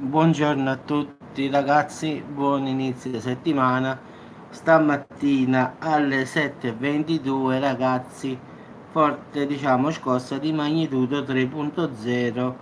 Buongiorno a tutti ragazzi, buon inizio settimana. Stamattina alle 7:22 ragazzi, forte scossa di magnitudo 3.0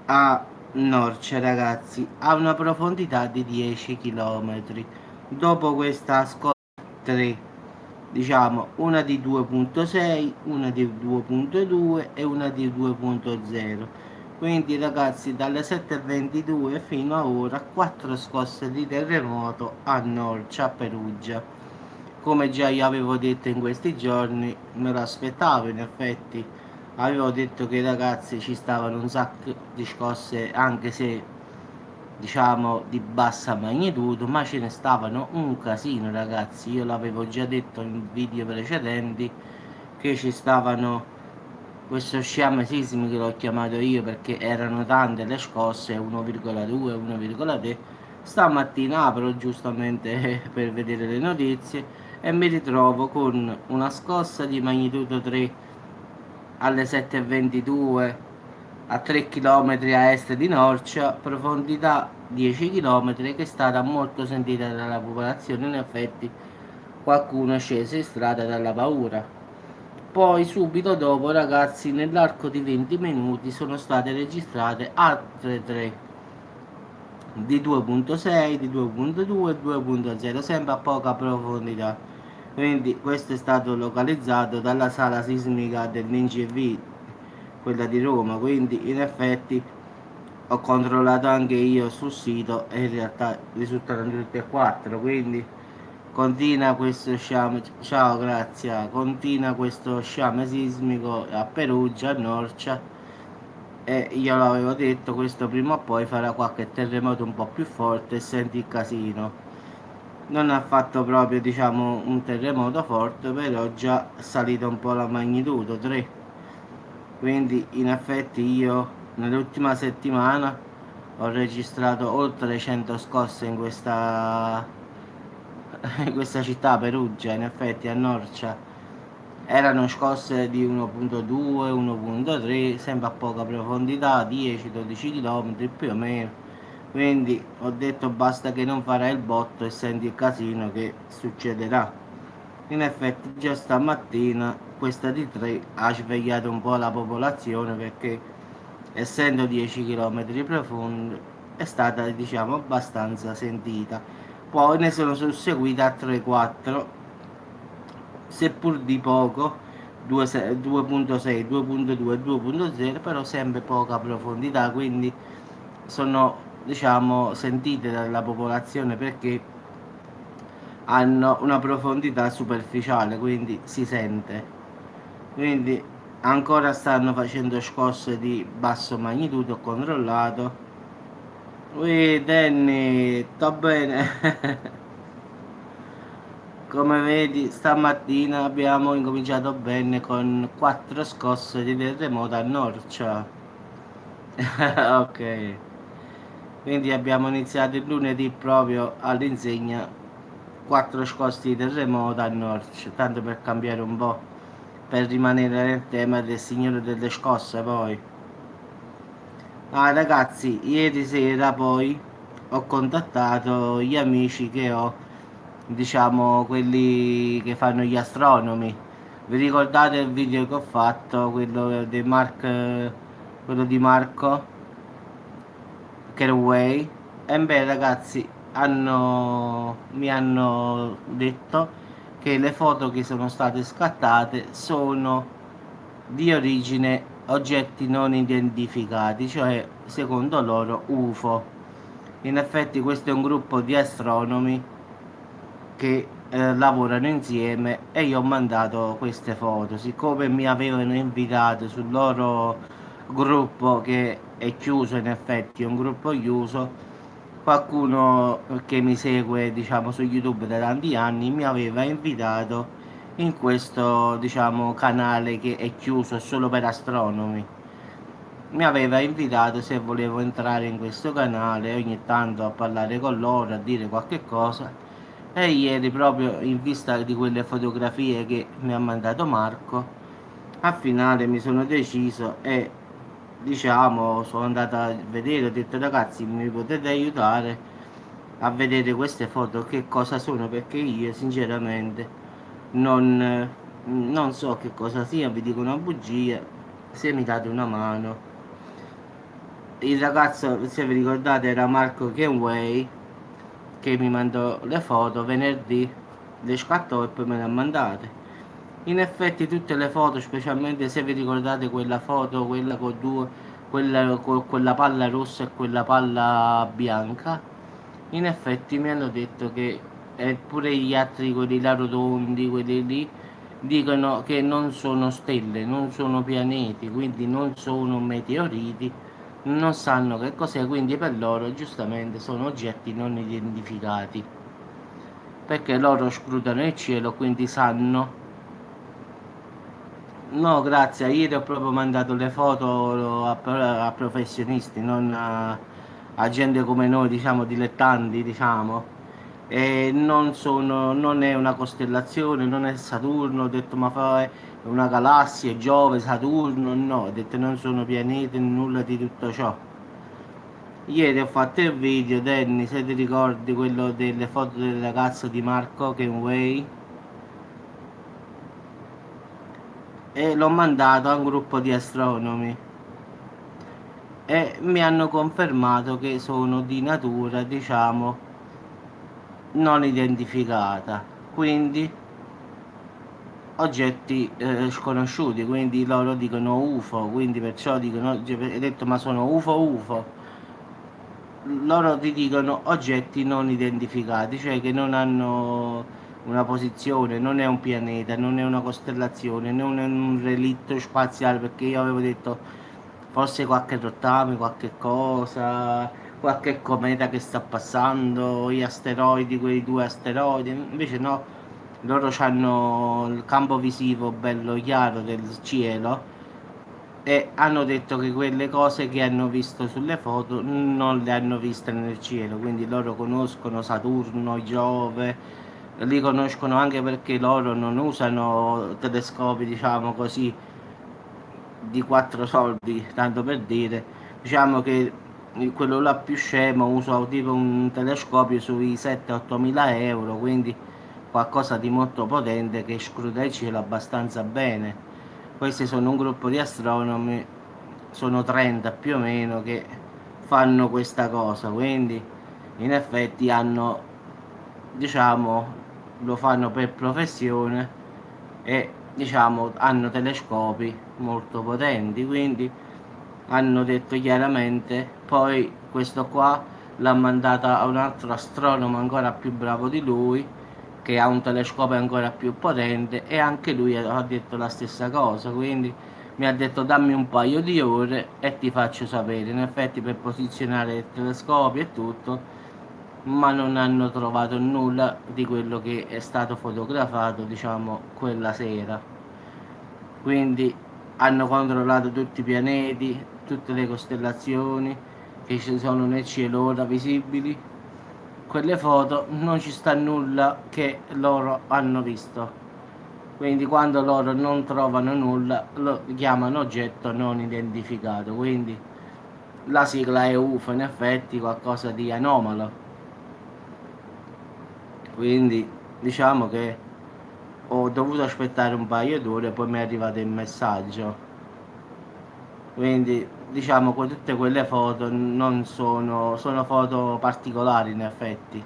a Norcia ragazzi, a una profondità di 10 km. Dopo questa scossa 3, una di 2.6, una di 2.2 e una di 2.0. Quindi ragazzi dalle 7:22 fino a ora 4 scosse di terremoto a Norcia, a Perugia. Come già io avevo detto in questi giorni, me lo aspettavo in effetti. Avevo detto che i ragazzi ci stavano un sacco di scosse, anche se di bassa magnitudo, ma ce ne stavano un casino ragazzi. Io l'avevo già detto in video precedenti che ci stavano questo sciame sismico, l'ho chiamato io perché erano tante le scosse, 1,2, 1,3. Stamattina apro giustamente per vedere le notizie e mi ritrovo con una scossa di magnitudo 3 alle 7:22 a 3 km a est di Norcia, profondità 10 km, che è stata molto sentita dalla popolazione. In effetti qualcuno è sceso in strada dalla paura. Poi subito dopo ragazzi, nell'arco di 20 minuti sono state registrate altre 3 di 2.6, di 2.2 e 2.0, sempre a poca profondità. Quindi questo è stato localizzato dalla sala sismica dell'NGV, quella di Roma. Quindi in effetti ho controllato anche io sul sito e in realtà risultano tutti e quattro. Quindi continua questo sciame, ciao grazie, continua questo sciame sismico a Perugia, a Norcia, e io l'avevo detto, questo prima o poi farà qualche terremoto un po' più forte e senti il casino. Non ha fatto proprio un terremoto forte, però già è salito un po' la magnitudo 3. Quindi in effetti io nell'ultima settimana ho registrato oltre 100 scosse in questa città, Perugia, in effetti a Norcia. Erano scosse di 1.2, 1.3, sempre a poca profondità, 10-12 km più o meno. Quindi ho detto basta che non farai il botto e senti il casino che succederà. In effetti già stamattina questa di 3 ha svegliato un po' la popolazione, perché essendo 10 km profondo è stata abbastanza sentita. Poi ne sono susseguite altre 4, seppur di poco, 2.6, 2.2 e 2.0, però sempre poca profondità, quindi sono sentite dalla popolazione perché hanno una profondità superficiale, quindi si sente. Quindi ancora stanno facendo scosse di basso magnitudo, ho controllato. Ui Danny, sto bene. Come vedi, stamattina abbiamo incominciato bene con 4 scosse di terremoto a Norcia. Ok, quindi abbiamo iniziato il lunedì proprio all'insegna 4 scosse di terremoto a Norcia, tanto per cambiare un po', per rimanere nel tema del Signore delle Scosse poi. Ah ragazzi, ieri sera poi ho contattato gli amici che ho, quelli che fanno gli astronomi. Vi ricordate il video che ho fatto, quello di Marco Kerouay? E beh ragazzi, mi hanno detto che le foto che sono state scattate sono di origine oggetti non identificati, cioè secondo loro UFO. In effetti questo è un gruppo di astronomi che lavorano insieme e io ho mandato queste foto. Siccome mi avevano invitato sul loro gruppo, che è chiuso, in effetti è un gruppo chiuso, qualcuno che mi segue su YouTube da tanti anni mi aveva invitato in questo canale che è chiuso solo per astronomi. Mi aveva invitato se volevo entrare in questo canale ogni tanto a parlare con loro, a dire qualche cosa. E ieri, proprio in vista di quelle fotografie che mi ha mandato Marco, a finale mi sono deciso e diciamo, sono andata a vedere, ho detto ragazzi, mi potete aiutare a vedere queste foto che cosa sono, perché io sinceramente non so che cosa sia, vi dico una bugia, se mi date una mano. Il ragazzo, se vi ricordate, era Marco Kenway, che mi mandò le foto venerdì, le scattò e poi me le ha mandate. In effetti tutte le foto, specialmente se vi ricordate quella foto, quella con due, quella con quella palla rossa e quella palla bianca, in effetti mi hanno detto che pure gli altri, quelli là rotondi, quelli lì, dicono che non sono stelle, non sono pianeti, quindi non sono meteoriti, non sanno che cos'è, quindi per loro giustamente sono oggetti non identificati, perché loro scrutano il cielo, quindi sanno. No, grazie, ieri ho proprio mandato le foto a professionisti, non a gente come noi, diciamo, dilettanti, diciamo. E non è una costellazione, non è Saturno, ho detto ma fa è una galassia, Giove, Saturno, no, ho detto non sono pianeti, nulla di tutto ciò. Ieri ho fatto il video, Danny, se ti ricordi quello delle foto del ragazzo di Marco Kenway, e l'ho mandato a un gruppo di astronomi e mi hanno confermato che sono di natura, diciamo, non identificata, quindi oggetti sconosciuti, quindi loro dicono UFO, quindi perciò dicono, hai detto ma sono UFO UFO, loro ti dicono oggetti non identificati, cioè che non hanno una posizione, non è un pianeta, non è una costellazione, non è un relitto spaziale, perché io avevo detto forse qualche rottame, qualche cosa, qualche cometa che sta passando, gli asteroidi, quei due asteroidi, invece no, loro hanno il campo visivo bello chiaro del cielo e hanno detto che quelle cose che hanno visto sulle foto non le hanno viste nel cielo, quindi loro conoscono Saturno, Giove, li conoscono anche perché loro non usano telescopi, diciamo così, di quattro soldi, tanto per dire, diciamo che quello là più scemo usa tipo un telescopio sui 7-8 mila euro, quindi qualcosa di molto potente che scruta il cielo abbastanza bene. Questi sono un gruppo di astronomi, sono 30 più o meno che fanno questa cosa, quindi in effetti hanno, diciamo, lo fanno per professione e diciamo hanno telescopi molto potenti, quindi hanno detto chiaramente, poi questo qua l'ha mandata a un altro astronomo ancora più bravo di lui che ha un telescopio ancora più potente e anche lui ha detto la stessa cosa, quindi mi ha detto dammi un paio di ore e ti faccio sapere. In effetti per posizionare il telescopio e tutto, ma non hanno trovato nulla di quello che è stato fotografato, diciamo, quella sera. Quindi hanno controllato tutti i pianeti, tutte le costellazioni che ci sono nel cielo ora visibili. Quelle foto non ci sta nulla che loro hanno visto. Quindi quando loro non trovano nulla lo chiamano oggetto non identificato. Quindi la sigla è UFO, in effetti qualcosa di anomalo. Quindi diciamo che ho dovuto aspettare un paio d'ore, poi mi è arrivato il messaggio. Quindi diciamo che tutte quelle foto non sono foto particolari in effetti.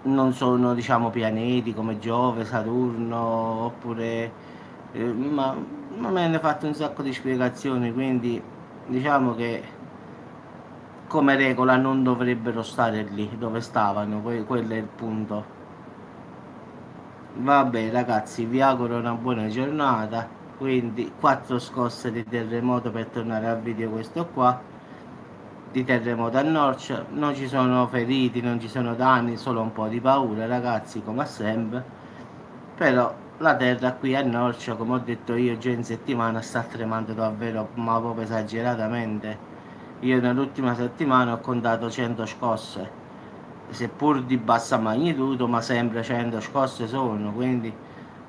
Non sono diciamo pianeti come Giove, Saturno oppure ma me ne hanno fatto un sacco di spiegazioni, quindi diciamo che come regola non dovrebbero stare lì dove stavano, quello è il punto. Vabbè ragazzi, vi auguro una buona giornata, quindi 4 scosse di terremoto per tornare al video questo qua, di terremoto a Norcia, non ci sono feriti, non ci sono danni, solo un po' di paura ragazzi come sempre, però la terra qui a Norcia, come ho detto io già in settimana, sta tremando davvero, ma proprio esageratamente. Io nell'ultima settimana ho contato 100 scosse, seppur di bassa magnitudo, ma sempre 100 scosse sono, quindi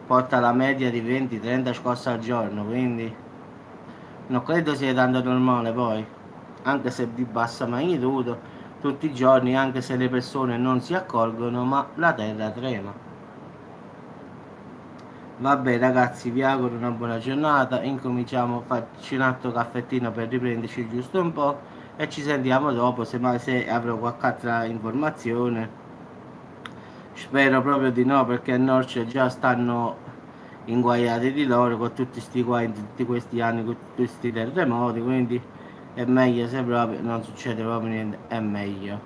porta la media di 20-30 scosse al giorno, quindi Non credo sia tanto normale poi, anche se di bassa magnitudo, tutti i giorni, anche se le persone non si accorgono, ma la terra trema. Vabbè ragazzi, vi auguro una buona giornata, incominciamo, facci un altro caffettino per riprenderci giusto un po' e ci sentiamo dopo, se avrò qualche altra informazione. Spero proprio di no, perché a Norcia già stanno inguaiati di loro con tutti sti guai in tutti questi anni, con tutti questi terremoti, quindi è meglio se proprio non succede proprio niente, è meglio.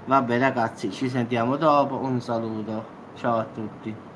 Vabbè ragazzi, ci sentiamo dopo, un saluto, ciao a tutti.